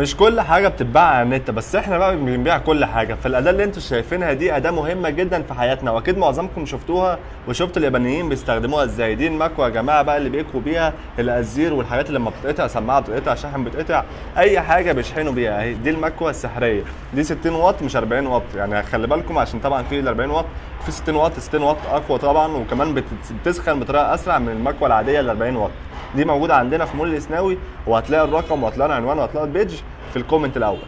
مش كل حاجة بتتباع على النت، بس احنا بقى بنبيع كل حاجة. فالأداة اللي انتوا شايفينها دي أداة مهمة جدا في حياتنا، وأكيد معظمكم شفتوها وشفتوا اليابانيين بيستخدموها ازاي. دي المكوة يا جماعة بقى اللي بيكوا بيها الأزير والحاجات اللي لما بتتقطع، سماعة بتتقطع، شاحن بيتقطع، أي حاجة بيشحنوا بيها. اهي دي المكوة السحرية، دي 60 واط مش 40 واط، يعني خلي بالكم عشان طبعا في ال 40 واط، في 60 واط. 60 واط أقوى طبعا، وكمان بتسخن بطريقة أسرع من المكوة العادية ال 40 واط. دي موجودة عندنا في مول الإسناوي، وهتلاقي الرقم وهتلاقي العنوان وهتلاقي البيج في الكومنت الاول.